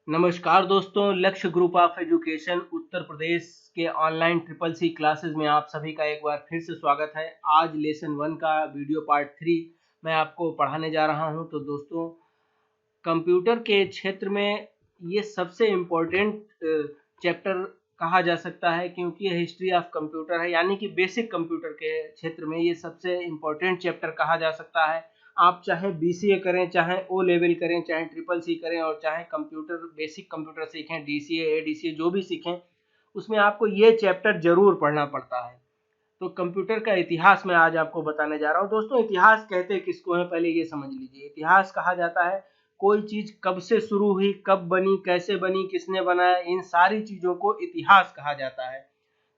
नमस्कार दोस्तों, लक्ष्य group of education Uttar Pradesh के ऑनलाइन ट्रिपल सी क्लासेस में आप सभी का एक बार फिर से स्वागत है। आज लेसन 1 का वीडियो पार्ट 3 मैं आपको पढ़ाने जा रहा हूं। तो दोस्तों, कंप्यूटर के क्षेत्र में ये सबसे इम्पोर्टेंट चैप्टर कहा जा सकता है, क्योंकि ये हिस्ट्री ऑफ कंप्यूटर है, यानी कि बेसिक कंप्यूटर के क्षेत्र में ये सबसे इम्पोर्टेंट चैप्टर कहा जा सकता है। आप चाहे बीसीए करें, चाहे ओ लेवल करें, चाहे ट्रिपल सी करें और चाहे कंप्यूटर बेसिक कंप्यूटर सीखें, डीसीए एडीसीए जो भी सीखें, उसमें आपको ये चैप्टर जरूर पढ़ना पड़ता है। तो कंप्यूटर का इतिहास मैं आज आपको बताने जा रहा हूँ। दोस्तों, इतिहास कहते किसको है, पहले ये समझ लीजिए। इतिहास कहा जाता है कोई चीज कब से शुरू हुई, कब बनी, कैसे बनी, किसने बनाया, इन सारी चीजों को इतिहास कहा जाता है।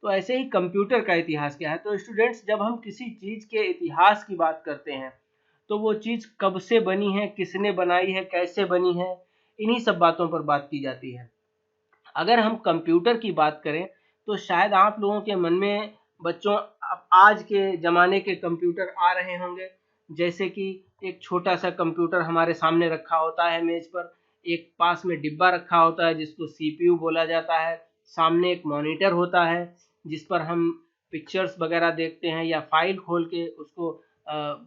तो ऐसे ही कंप्यूटर का इतिहास क्या है। तो स्टूडेंट्स, जब हम किसी चीज के इतिहास की बात करते हैं तो वो चीज कब से बनी है, किसने बनाई है, कैसे बनी है, इन्हीं सब बातों पर बात की जाती है। अगर हम कंप्यूटर की बात करें तो शायद आप लोगों के मन में बच्चों अब आज के ज़माने के कंप्यूटर आ रहे होंगे, जैसे कि एक छोटा सा कंप्यूटर हमारे सामने रखा होता है मेज पर, एक पास में डिब्बा रखा होता है जिसको सीपीयू बोला जाता है, सामने एक मॉनिटर होता है जिस पर हम पिक्चर्स वगैरह देखते हैं या फाइल खोल के उसको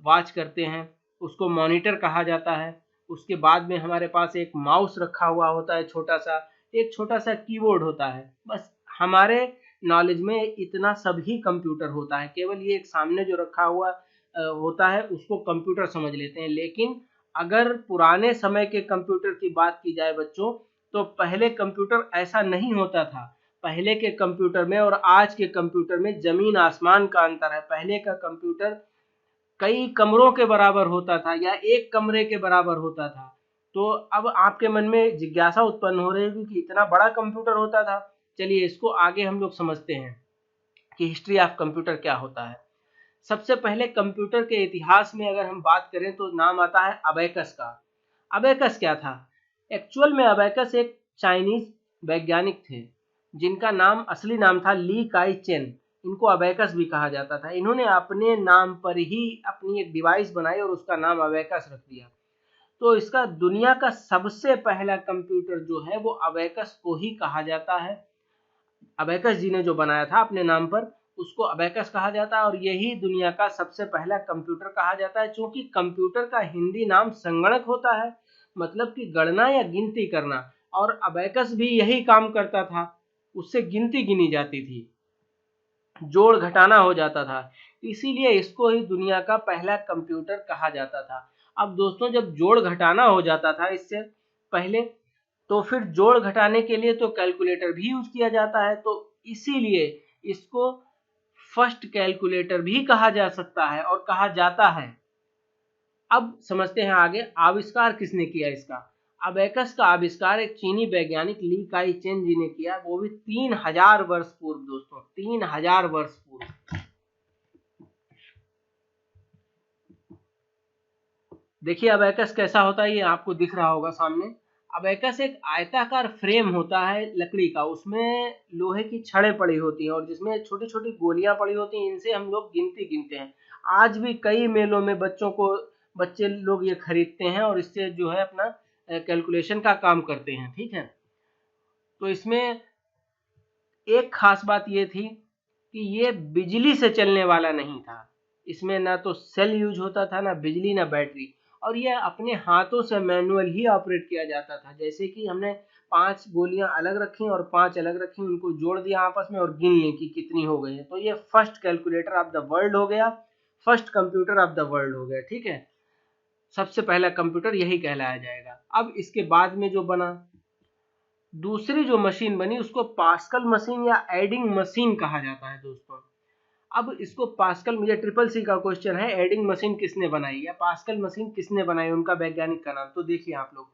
वॉच करते हैं, उसको मॉनिटर कहा जाता है। उसके बाद में हमारे पास एक माउस रखा हुआ होता है छोटा सा, एक छोटा सा कीबोर्ड होता है। बस हमारे नॉलेज में इतना सभी कंप्यूटर होता है, केवल ये एक सामने जो रखा हुआ होता है उसको कंप्यूटर समझ लेते हैं। लेकिन अगर पुराने समय के कंप्यूटर की बात की जाए बच्चों, तो पहले कंप्यूटर ऐसा नहीं होता था। पहले के कंप्यूटर में और आज के कंप्यूटर में जमीन आसमान का अंतर है। पहले का कंप्यूटर कई कमरों के बराबर होता था या एक कमरे के बराबर होता था। तो अब आपके मन में जिज्ञासा उत्पन्न हो रही होगी कि इतना बड़ा कंप्यूटर होता था। चलिए इसको आगे हम लोग समझते हैं कि हिस्ट्री ऑफ कंप्यूटर क्या होता है। सबसे पहले कंप्यूटर के इतिहास में अगर हम बात करें तो नाम आता है अबेकस का। अबेकस क्या था? एक्चुअल में अबेकस एक चाइनीज वैज्ञानिक थे जिनका नाम असली नाम था ली काई चेन। इनको अबेकस भी कहा जाता था। इन्होंने अपने नाम पर ही अपनी एक डिवाइस बनाई और उसका नाम अबेकस रख दिया। तो इसका दुनिया का सबसे पहला कंप्यूटर जो है वो अबेकस को ही कहा जाता है। अबेकस जी ने जो बनाया था अपने नाम पर, उसको अबेकस कहा जाता है और यही दुनिया का सबसे पहला कंप्यूटर कहा जाता है। चूंकि कंप्यूटर का हिंदी नाम संगणक होता है, मतलब कि गणना या गिनती करना, और अबेकस भी यही काम करता था। उससे गिनती गिनी जाती थी, जोड़ घटाना हो जाता था, इसीलिए इसको ही दुनिया का पहला कंप्यूटर कहा जाता था। अब दोस्तों, जब जोड़ घटाना हो जाता था इससे पहले, तो फिर जोड़ घटाने के लिए तो कैलकुलेटर भी यूज किया जाता है, तो इसीलिए इसको फर्स्ट कैलकुलेटर भी कहा जा सकता है और कहा जाता है। अब समझते हैं आगे आविष्कार किसने किया इसका। अबेकस का आविष्कार एक चीनी वैज्ञानिक ली काई चेन जी ने किया, वो भी 3000 वर्ष पूर्व। दोस्तों, 3000 वर्ष पूर्व। देखिए अबेकस कैसा होता है, ये आपको दिख रहा होगा सामने। अबेकस एक आयताकार फ्रेम होता है लकड़ी का, उसमें लोहे की छड़ें पड़ी होती हैं और जिसमें छोटी छोटी गोलियां पड़ी होती हैं। इनसे हम लोग गिनती गिनते हैं। आज भी कई मेलों में बच्चे लोग ये खरीदते हैं और इससे जो है अपना कैलकुलेशन का काम करते हैं। ठीक है, तो इसमें एक खास बात ये थी कि ये बिजली से चलने वाला नहीं था। इसमें ना तो सेल यूज होता था, ना बिजली, ना बैटरी, और ये अपने हाथों से मैनुअल ही ऑपरेट किया जाता था। जैसे कि हमने 5 गोलियां अलग रखी और 5 अलग रखी, उनको जोड़ दिया आपस में और गिन ली कि कितनी हो गई है। तो ये first calculator of the world हो गया, first computer of the world हो गया। ठीक है, सबसे पहला कंप्यूटर यही कहलाया जाएगा। अब इसके बाद में जो बना, दूसरी जो मशीन बनी, उसको पास्कल मशीन या एडिंग मशीन कहा जाता है। दोस्तों, अब इसको पास्कल, मुझे ट्रिपल सी का क्वेश्चन है, एडिंग मशीन किसने बनाई या पास्कल मशीन किसने बनाई, उनका वैज्ञानिक का नाम। तो देखिए आप लोग,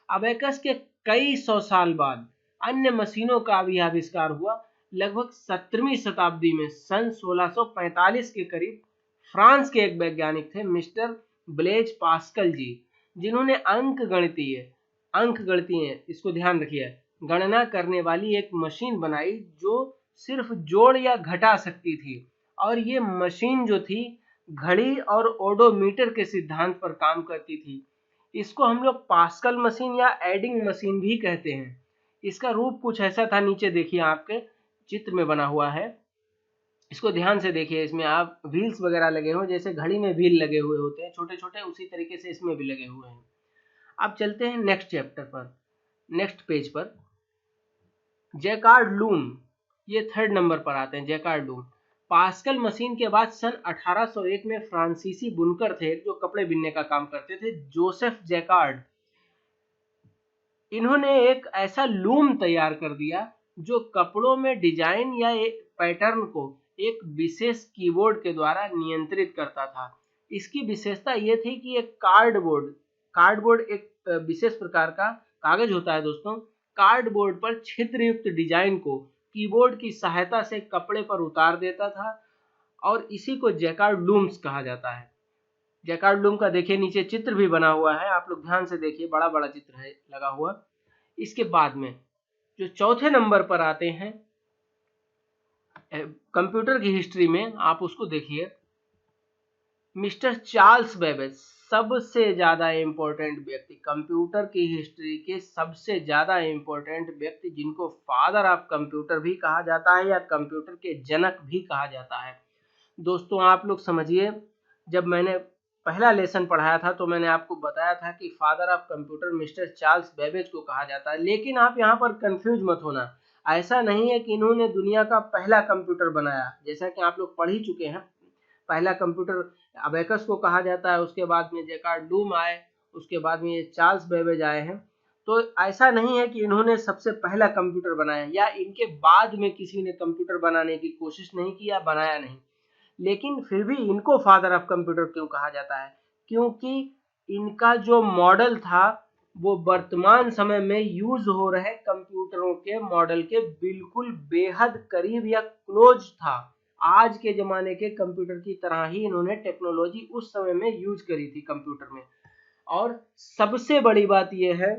अबेकस के कई सौ साल बाद अन्य मशीनों का भी आविष्कार हुआ। लगभग 17वीं शताब्दी में सन 1645 के करीब फ्रांस के एक वैज्ञानिक थे मिस्टर ब्लेज पास्कल जी, जिन्होंने अंक गणितीय, इसको ध्यान रखिए, गणना करने वाली एक मशीन बनाई जो सिर्फ जोड़ या घटा सकती थी। और ये मशीन जो थी घड़ी और ओडोमीटर के सिद्धांत पर काम करती थी। इसको हम लोग पास्कल मशीन या एडिंग मशीन भी कहते हैं। इसका रूप कुछ ऐसा था, नीचे देखिए आपके चित्र में बना हुआ है, इसको ध्यान से देखिए। इसमें आप व्हील्स वगैरह लगे हो, जैसे घड़ी में व्हील लगे हुए होते हैं छोटे छोटे, उसी तरीके से इसमें भी लगे हुए हैं। अब चलते हैं नेक्स्ट चैप्टर पर, नेक्स्ट पेज पर। जैकार्ड लूम, ये थर्ड नंबर पर आते हैं, जैकार्ड लूम। पास्कल मशीन के बाद सन 1801 में फ्रांसीसी बुनकर थे जो कपड़े बिनने का काम करते थे, जोसेफ जैकार्ड। इन्होंने एक ऐसा लूम तैयार कर दिया जो कपड़ों में डिजाइन या एक पैटर्न को एक विशेष कीबोर्ड के द्वारा नियंत्रित करता था। इसकी विशेषता ये थी कि एक कार्डबोर्ड एक विशेष प्रकार का कागज होता है दोस्तों। कार्डबोर्ड पर छिद्रयुक्त डिजाइन को कीबोर्ड की सहायता से कपड़े पर उतार देता था और इसी को जैकार्ड लूम्स कहा जाता है। जैकार्ड लूम का देखिए नीचे चित्र भी बना हुआ है, आप लोग ध्यान से देखिए, बड़ा बड़ा चित्र है लगा हुआ। इसके बाद में जो चौथे नंबर पर आते हैं कंप्यूटर की हिस्ट्री में, आप उसको देखिए, मिस्टर चार्ल्स बेबेज। सबसे ज्यादा इंपॉर्टेंट व्यक्ति, कंप्यूटर की हिस्ट्री के सबसे ज्यादा इंपॉर्टेंट व्यक्ति, जिनको फादर ऑफ कंप्यूटर भी कहा जाता है या कंप्यूटर के जनक भी कहा जाता है। दोस्तों आप लोग समझिए, जब मैंने पहला लेसन पढ़ाया था तो मैंने आपको बताया था कि father of computer mister Charles Babbage को कहा जाता है, लेकिन आप यहाँ पर कंफ्यूज मत होना। ऐसा नहीं है कि इन्होंने दुनिया का पहला कंप्यूटर बनाया, जैसा कि आप लोग पढ़ ही चुके हैं। पहला कंप्यूटर अबेकस को कहा जाता है, उसके बाद में जैकार्ड लूम आए, उसके बाद में ये चार्ल्स बेबेज आए हैं। तो ऐसा नहीं है कि इन्होंने सबसे पहला कंप्यूटर बनाया या इनके बाद में किसी ने कंप्यूटर बनाने की कोशिश नहीं की या बनाया नहीं, लेकिन फिर भी इनको फादर ऑफ कंप्यूटर क्यों कहा जाता है? क्योंकि इनका जो मॉडल था वो वर्तमान समय में यूज हो रहे कंप्यूटरों के मॉडल के बिल्कुल बेहद करीब या क्लोज था। आज के जमाने के कंप्यूटर की तरह ही इन्होंने टेक्नोलॉजी उस समय में यूज करी थी कंप्यूटर में। और सबसे बड़ी बात यह है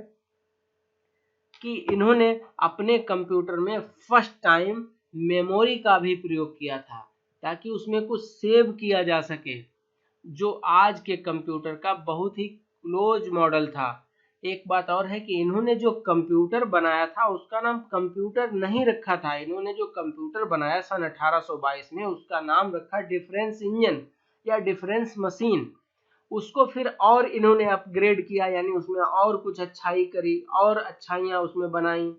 कि इन्होंने अपने कंप्यूटर में फर्स्ट टाइम मेमोरी का भी प्रयोग किया था ताकि उसमें कुछ सेव किया जा सके, जो आज के कंप्यूटर का बहुत ही क्लोज मॉडल था। एक बात और है कि इन्होंने जो कंप्यूटर बनाया था उसका नाम कंप्यूटर नहीं रखा था। इन्होंने जो कंप्यूटर बनाया सन 1822 में, उसका नाम रखा डिफरेंस इंजन या डिफरेंस मशीन। उसको फिर और इन्होंने अपग्रेड किया, यानी उसमें और कुछ अच्छाई करी और अच्छाइयाँ उसमें बनाई,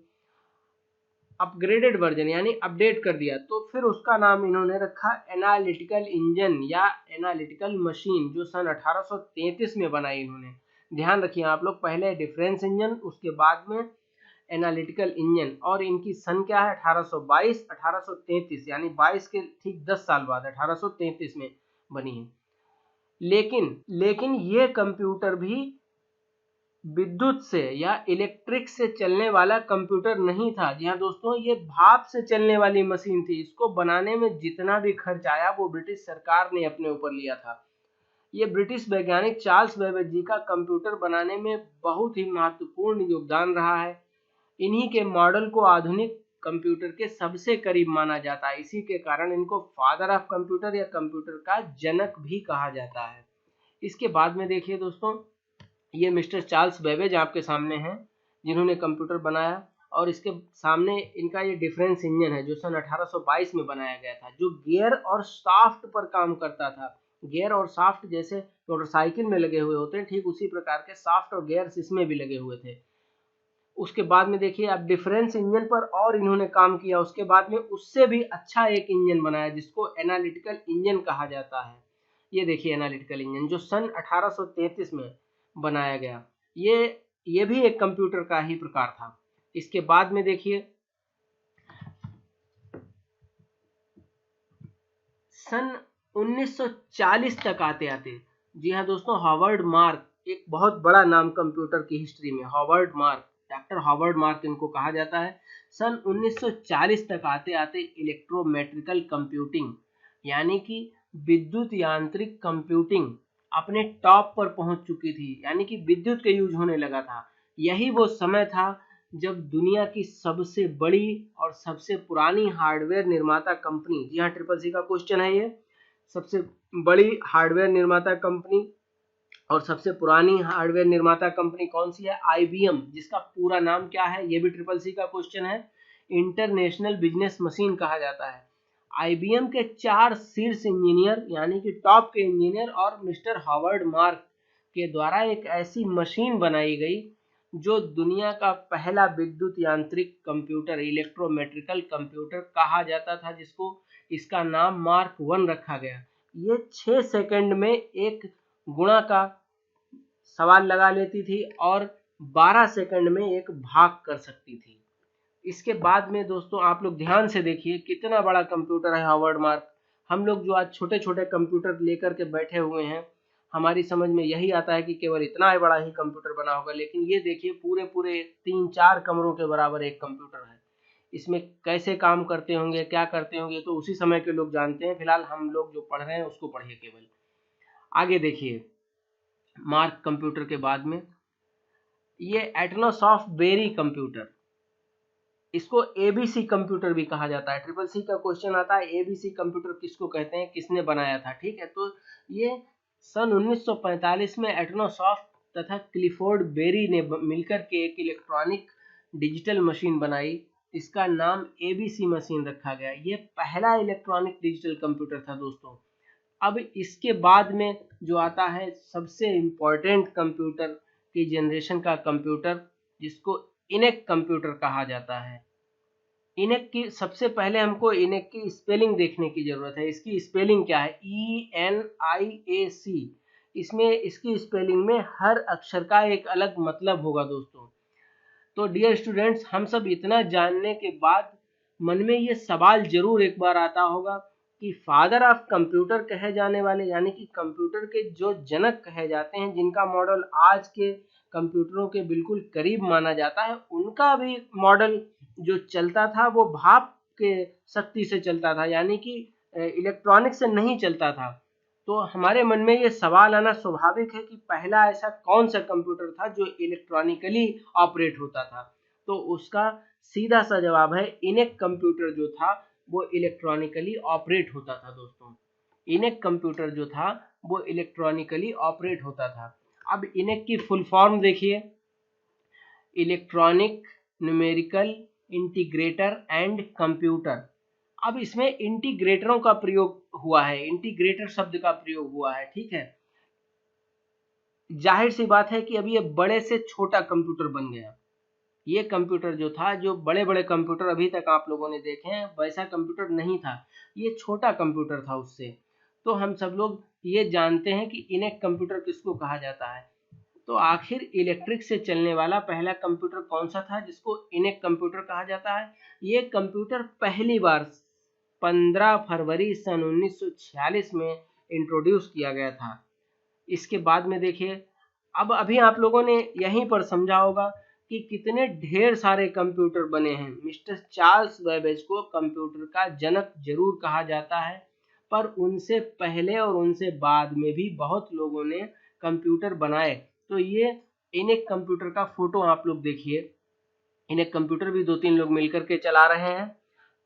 अपग्रेडेड वर्जन यानी अपडेट कर दिया। तो फिर उसका नाम इन्होंने रखा एनालिटिकल इंजन या एनालिटिकल मशीन, जो सन 1833 में बनाई इन्होंने। ध्यान रखिए आप लोग, पहले डिफरेंस इंजन, उसके बाद में एनालिटिकल इंजन, और इनकी सन क्या है 1822 1833, यानी 22 के ठीक 10 साल बाद 1833 में बनी है। लेकिन ये कंप्यूटर भी विद्युत से या इलेक्ट्रिक से चलने वाला कंप्यूटर नहीं था। जी हाँ दोस्तों, ये भाप से चलने वाली मशीन थी। इसको बनाने में जितना भी खर्च आया वो ब्रिटिश सरकार ने अपने ऊपर लिया था। ये ब्रिटिश वैज्ञानिक चार्ल्स बेबेज जी का कंप्यूटर बनाने में बहुत ही महत्वपूर्ण योगदान रहा है। इन्हीं के मॉडल को आधुनिक कंप्यूटर के सबसे करीब माना जाता है। इसी के कारण इनको फादर ऑफ कंप्यूटर या कंप्यूटर का जनक भी कहा जाता है। इसके बाद में देखिए दोस्तों, ये मिस्टर चार्ल्स बेबेज आपके सामने हैं जिन्होंने कंप्यूटर बनाया, और इसके सामने इनका ये डिफरेंस इंजन है जो सन 1822 में बनाया गया था, जो गियर और शाफ्ट पर काम करता था। गियर और शाफ्ट जैसे मोटरसाइकिल में लगे हुए होते हैं, ठीक उसी प्रकार के शाफ्ट और गियर्स इसमें भी लगे हुए थे। उसके बाद में देखिए अब डिफरेंस इंजन पर और इन्होंने काम किया। उसके बाद में उससे भी अच्छा एक इंजन बनाया जिसको एनालिटिकल इंजन कहा जाता है। ये देखिए एनालिटिकल इंजन जो सन 1833 में बनाया गया, ये भी एक कंप्यूटर का ही प्रकार था। इसके बाद में देखिए सन 1940 तक आते आते, जी हाँ दोस्तों, हॉवर्ड मार्क, एक बहुत बड़ा नाम कंप्यूटर की हिस्ट्री में, Howard mark, doctor Howard mark इनको कहा जाता है। सन 1940 तक आते आते इलेक्ट्रोमेट्रिकल कंप्यूटिंग यानी कि विद्युत यांत्रिक कंप्यूटिंग अपने टॉप पर पहुंच चुकी थी, यानी कि विद्युत का यूज होने लगा था। यही वो समय था जब दुनिया की सबसे बड़ी और सबसे पुरानी हार्डवेयर निर्माता कंपनी, जी हाँ ट्रिपल सी का क्वेश्चन है ये, सबसे बड़ी हार्डवेयर निर्माता कंपनी और सबसे पुरानी हार्डवेयर निर्माता कंपनी कौन सी है? IBM, जिसका पूरा नाम क्या है? ये भी ट्रिपल सी का क्वेश्चन है। इंटरनेशनल बिजनेस मशीन कहा जाता है। IBM के 4 शीर्ष इंजीनियर यानी कि टॉप के इंजीनियर और मिस्टर हॉवर्ड मार्क के द्वारा एक ऐसी मशीन बनाई गई जो दुनिया का पहला विद्युत यांत्रिक कंप्यूटर, इलेक्ट्रोमेट्रिकल कंप्यूटर कहा जाता था, जिसको इसका नाम मार्क 1 रखा गया। ये 6 सेकंड में एक गुणा का सवाल लगा लेती थी और 12 सेकंड में एक भाग कर सकती थी। इसके बाद में दोस्तों आप लोग ध्यान से देखिए कितना बड़ा कंप्यूटर है हार्वर्ड मार्क। हम लोग जो आज छोटे छोटे कंप्यूटर लेकर के बैठे हुए हैं, हमारी समझ में यही आता है कि केवल इतना बड़ा ही कंप्यूटर बना होगा, लेकिन ये देखिए पूरे पूरे 3-4 कमरों के बराबर एक कंप्यूटर है। इसमें कैसे काम करते होंगे, क्या करते होंगे, तो उसी समय के लोग जानते हैं। फिलहाल हम लोग जो पढ़ रहे हैं उसको पढ़िए केवल। आगे देखिए, मार्क कंप्यूटर के बाद में ये एटनोसॉफ्ट बेरी कंप्यूटर, इसको एबीसी कंप्यूटर भी कहा जाता है। ट्रिपल सी का क्वेश्चन आता है एबीसी कंप्यूटर किसको कहते हैं, किसने बनाया था, ठीक है। तो ये सन 1945 में एटनोसॉफ्ट तथा क्लिफोर्ड बेरी ने मिलकर के एक इलेक्ट्रॉनिक डिजिटल मशीन बनाई। इसका नाम एबीसी मशीन रखा गया। ये पहला इलेक्ट्रॉनिक डिजिटल कंप्यूटर था दोस्तों। अब इसके बाद में जो आता है सबसे इम्पोर्टेंट कंप्यूटर की जनरेशन का कंप्यूटर, जिसको इनेक कंप्यूटर कहा जाता है। इनेक की सबसे पहले हमको इनेक की स्पेलिंग देखने की जरूरत है। इसकी स्पेलिंग क्या है? ENIAC। इसमें इसकी स्पेलिंग में हर अक्षर का एक अलग मतलब होगा दोस्तों। तो डियर स्टूडेंट्स, हम सब इतना जानने के बाद मन में ये सवाल जरूर एक बार आता होगा कि फादर ऑफ कंप्यूटर कहे जाने वाले यानी कि कंप्यूटर के जो जनक कहे जाते हैं, जिनका मॉडल आज के कंप्यूटरों के बिल्कुल करीब माना जाता है, उनका भी मॉडल जो चलता था वो भाप के शक्ति से चलता था, यानी कि इलेक्ट्रॉनिक से नहीं चलता था। तो हमारे मन में ये सवाल आना स्वाभाविक है कि पहला ऐसा कौन सा कंप्यूटर था जो इलेक्ट्रॉनिकली ऑपरेट होता था। तो उसका सीधा सा जवाब है इनेक कंप्यूटर जो था वो इलेक्ट्रॉनिकली ऑपरेट होता था दोस्तों। इनेक कंप्यूटर जो था वो इलेक्ट्रॉनिकली ऑपरेट होता था। अब इनेक की फुल फॉर्म देखिए, electronic numerical integrator and computer. अब इसमें इंटीग्रेटरों का प्रयोग हुआ है, इंटीग्रेटर शब्द का प्रयोग हुआ है, ठीक है। जाहिर सी बात है कि अभी ये बड़े से छोटा कंप्यूटर बन गया। ये कंप्यूटर जो था, जो बड़े बड़े कंप्यूटर अभी तक आप लोगों ने देखे हैं, वैसा कंप्यूटर नहीं था, ये छोटा कंप्यूटर था उससे। तो हम सब लोग ये जानते हैं कि इनेक कंप्यूटर किसको कहा जाता है। तो आखिर इलेक्ट्रिक से चलने वाला पहला कंप्यूटर कौन सा था जिसको इनेक कंप्यूटर कहा जाता है? ये कंप्यूटर पहली बार 15 फरवरी सन 1946 में इंट्रोड्यूस किया गया था। इसके बाद में देखिए, अब अभी आप लोगों ने यहीं पर समझा होगा कि कितने ढेर सारे कंप्यूटर बने हैं। मिस्टर चार्ल्स बेबेज को कंप्यूटर का जनक जरूर कहा जाता है, पर उनसे पहले और उनसे बाद में भी बहुत लोगों ने कंप्यूटर बनाए। तो ये इनेक कंप्यूटर का फोटो आप लोग देखिए, इनेक कंप्यूटर भी 2-3 लोग मिलकर के चला रहे हैं।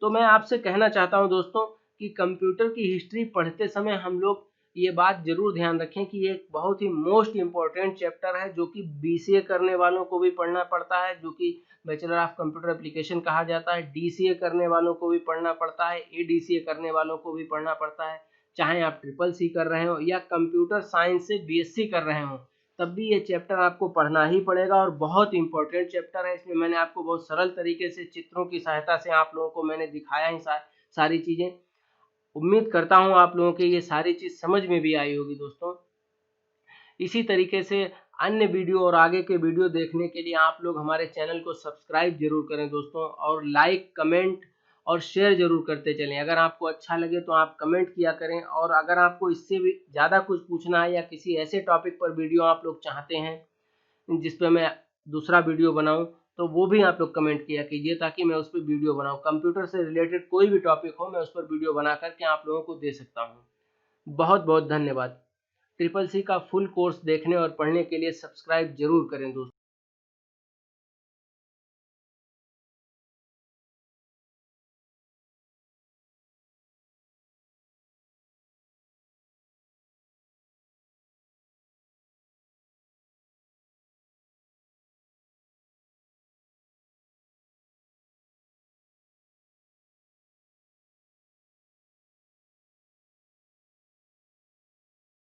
तो मैं आपसे कहना चाहता हूं दोस्तों कि कंप्यूटर की हिस्ट्री पढ़ते समय हम लोग ये बात जरूर ध्यान रखें कि ये एक बहुत ही मोस्ट इम्पोर्टेंट चैप्टर है, जो कि BCA करने वालों को भी पढ़ना पड़ता है, जो कि बैचलर ऑफ कंप्यूटर एप्लीकेशन कहा जाता है। DCA करने वालों को भी पढ़ना पड़ता है, ADCA करने वालों को भी पढ़ना पड़ता है। चाहे आप ट्रिपल सी कर रहे हो या कंप्यूटर साइंस से BSc कर रहे हो, तब भी ये चैप्टर आपको पढ़ना ही पड़ेगा और बहुत इंपॉर्टेंट चैप्टर है। इसमें मैंने आपको बहुत सरल तरीके से चित्रों की सहायता से आप लोगों को मैंने दिखाया ही सारी चीज़ें। उम्मीद करता हूँ आप लोगों के ये सारी चीज़ समझ में भी आई होगी दोस्तों। इसी तरीके से अन्य वीडियो और आगे के वीडियो देखने के लिए आप लोग हमारे चैनल को सब्सक्राइब जरूर करें दोस्तों, और लाइक, कमेंट और शेयर जरूर करते चलें। अगर आपको अच्छा लगे तो आप कमेंट किया करें, और अगर आपको इससे भी ज़्यादा कुछ पूछना है या किसी ऐसे टॉपिक पर वीडियो आप लोग चाहते हैं जिस पर मैं दूसरा वीडियो बनाऊं, तो वो भी आप लोग कमेंट किया कीजिए ताकि मैं उस पर वीडियो बनाऊं। कंप्यूटर से रिलेटेड कोई भी टॉपिक हो, मैं उस पर वीडियो बना करके आप लोगों को दे सकता हूं। बहुत बहुत धन्यवाद। ट्रिपल सी का फुल कोर्स देखने और पढ़ने के लिए सब्सक्राइब जरूर करें दोस्तों।